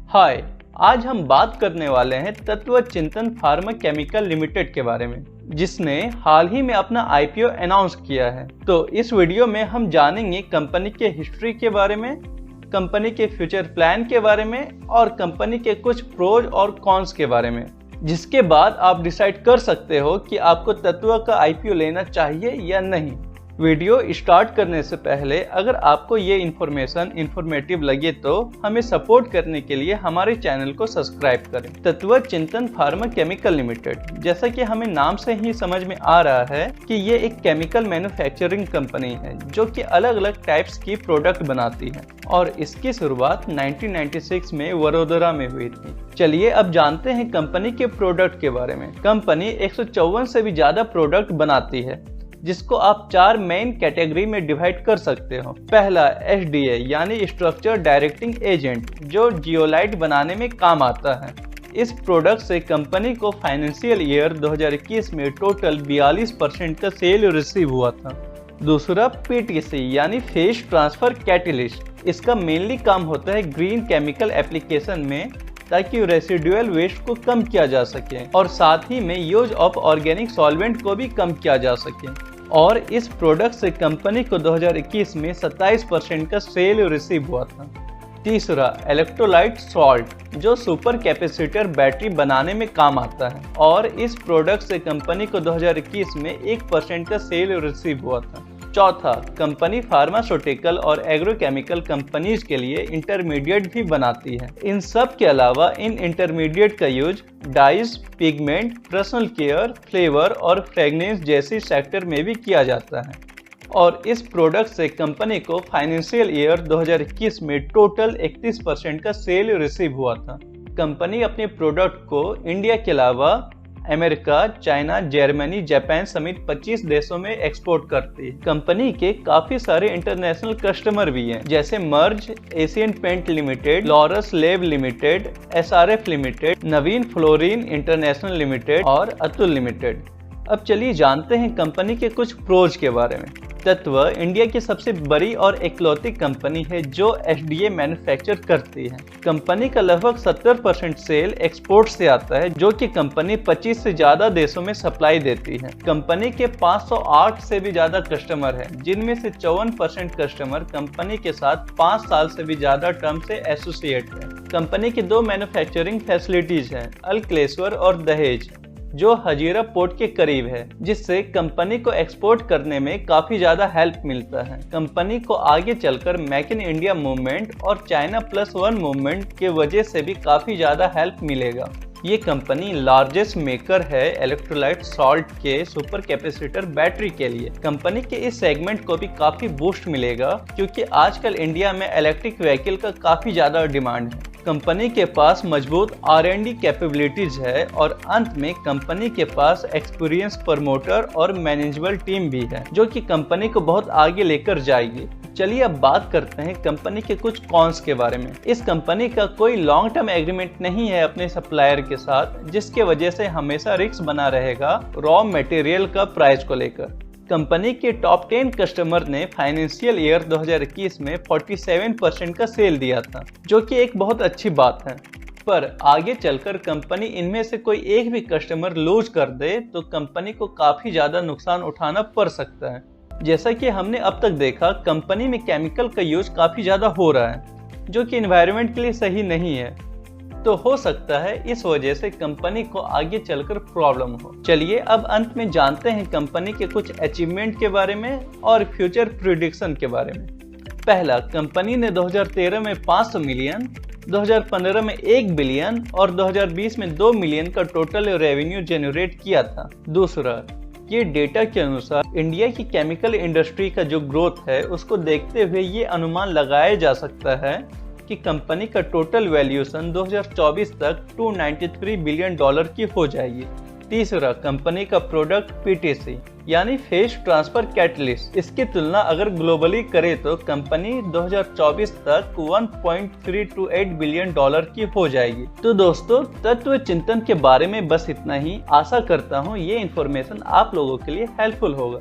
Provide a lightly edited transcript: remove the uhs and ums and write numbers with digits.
हाय, आज हम बात करने वाले हैं तत्व चिंतन फार्मा केमिकल लिमिटेड के बारे में, जिसने हाल ही में अपना आईपीओ अनाउंस किया है। तो इस वीडियो में हम जानेंगे कंपनी के हिस्ट्री के बारे में, कंपनी के फ्यूचर प्लान के बारे में और कंपनी के कुछ प्रोज और कॉन्स के बारे में, जिसके बाद आप डिसाइड कर सकते हो कि आपको तत्व का आईपीओ लेना चाहिए या नहीं। वीडियो स्टार्ट करने से पहले अगर आपको ये इन्फॉर्मेशन इन्फॉर्मेटिव लगे तो हमें सपोर्ट करने के लिए हमारे चैनल को सब्सक्राइब करें। तत्व चिंतन फार्मा केमिकल लिमिटेड, जैसा कि हमें नाम से ही समझ में आ रहा है कि ये एक केमिकल मैन्युफैक्चरिंग कंपनी है जो कि अलग अलग टाइप्स की प्रोडक्ट बनाती है और इसकी शुरुआत 1996 में वडोदरा में हुई थी। चलिए अब जानते हैं कंपनी के प्रोडक्ट के बारे में। कंपनी 154 से भी ज्यादा प्रोडक्ट बनाती है, जिसको आप 4 मेन कैटेगरी में डिवाइड कर सकते हो। पहला SDA यानी स्ट्रक्चर डायरेक्टिंग एजेंट, जो जियोलाइट बनाने में काम आता है। इस प्रोडक्ट से कंपनी को फाइनेंशियल ईयर 2021 में टोटल 42% का सेल रिसीव हुआ था। दूसरा PTC यानी फेस ट्रांसफर कैटलिस्ट, इसका मेनली काम होता है ग्रीन केमिकल एप्लीकेशन में, ताकि रेसिडुअल वेस्ट को कम किया जा सके और साथ ही में यूज ऑफ ऑर्गेनिक सॉल्वेंट को भी कम किया जा सके। और इस प्रोडक्ट से कंपनी को 2021 में 27% का सेल रिसीव हुआ था। तीसरा इलेक्ट्रोलाइट सॉल्ट, जो सुपर कैपेसिटर बैटरी बनाने में काम आता है और इस प्रोडक्ट से कंपनी को 2021 में 1% का सेल रिसीव हुआ था। चौथा, कंपनी फार्मास्यूटिकल और एग्रोकेमिकल कंपनीज के लिए इंटरमीडिएट भी बनाती है। इन सब के अलावा इन इंटरमीडिएट का use dyes, pigment, personal care, flavour और फ्रेगनेंस जैसी सेक्टर में भी किया जाता है। और इस प्रोडक्ट से कंपनी को फाइनेंशियल ईयर 2021 में टोटल 31% का सेल रिसीव हुआ था। कंपनी अपने प्रोडक्ट को इंडिया के अलावा अमेरिका, चाइना, जर्मनी, जापान समेत 25 देशों में एक्सपोर्ट करती है। कंपनी के काफी सारे इंटरनेशनल कस्टमर भी हैं, जैसे मर्ज, Asian paint limited, Laurus lab limited, SRF limited, Navin fluorine international limited और अतुल लिमिटेड। अब चलिए जानते हैं कंपनी के कुछ प्रोज के बारे में। तत्व इंडिया की सबसे बड़ी और इकलौती कंपनी है जो SDA मैन्युफैक्चर करती है। कंपनी का लगभग 70% सेल एक्सपोर्ट से आता है, जो कि कंपनी 25 से ज्यादा देशों में सप्लाई देती है। कंपनी के 508 से भी ज्यादा कस्टमर हैं, जिनमें से 54% कस्टमर कंपनी के साथ 5 साल से भी ज्यादा टर्म से एसोसिएट है। कंपनी की 2 मैन्युफैक्चरिंग फैसिलिटीज हैं, अंकलेश्वर और दहेज, जो हजीरा पोर्ट के करीब है, जिससे कंपनी को एक्सपोर्ट करने में काफी ज्यादा हेल्प मिलता है। कंपनी को आगे चलकर मेक इन इंडिया मूवमेंट और चाइना +1 मूवमेंट के वजह से भी काफी ज्यादा हेल्प मिलेगा। ये कंपनी लार्जेस्ट मेकर है इलेक्ट्रोलाइट सॉल्ट के सुपर कैपेसिटर बैटरी के लिए। कंपनी के इस सेगमेंट को भी काफी बूस्ट मिलेगा, क्योंकि आजकल इंडिया में इलेक्ट्रिक व्हीकल का काफी ज्यादा डिमांड है। कंपनी के पास मजबूत R&D कैपेबिलिटीज है और अंत में कंपनी के पास एक्सपीरियंस प्रमोटर और मैनेजमेंट टीम भी है, जो कि कंपनी को बहुत आगे लेकर जाएगी। चलिए अब बात करते हैं कंपनी के कुछ कॉन्स के बारे में। इस कंपनी का कोई लॉन्ग टर्म एग्रीमेंट नहीं है अपने सप्लायर के साथ, जिसके वजह से हमेशा रिस्क बना रहेगा रॉ मटेरियल का प्राइस को लेकर। कंपनी के टॉप 10 कस्टमर ने फाइनेंशियल ईयर 2021 में 47% का सेल दिया था, जो कि एक बहुत अच्छी बात है। पर आगे चलकर कंपनी इनमें से कोई एक भी कस्टमर लूज कर दे तो कंपनी को काफी ज्यादा नुकसान उठाना पड़ सकता है। जैसा कि हमने अब तक देखा, कंपनी में केमिकल का यूज काफी ज्यादा हो रहा है, जो कि एनवायरनमेंट के लिए सही नहीं है। तो हो सकता है इस वजह से कंपनी को आगे चलकर प्रॉब्लम हो। चलिए अब अंत में जानते हैं कंपनी के कुछ अचीवमेंट के बारे में और फ्यूचर प्रेडिक्शन के बारे में। पहला, कंपनी ने 2013 में 500 मिलियन, 2015 में 1 बिलियन और 2020 में 2 मिलियन का टोटल रेवेन्यू जनरेट किया था। दूसरा, ये डेटा के अनुसार इंडिया की केमिकल इंडस्ट्री का जो ग्रोथ है, उसको देखते हुए ये अनुमान लगाया जा सकता है कि कंपनी का टोटल वैल्यूएशन 2024 तक $293 बिलियन की हो जाएगी। तीसरा, कंपनी का प्रोडक्ट PTC यानी फेस ट्रांसफर कैटलिस्ट, इसकी तुलना अगर ग्लोबली करे तो कंपनी 2024 तक $1.328 बिलियन की हो जाएगी। तो दोस्तों, तत्व चिंतन के बारे में बस इतना ही। आशा करता हूँ ये इन्फॉर्मेशन आप लोगों के लिए हेल्पफुल होगा।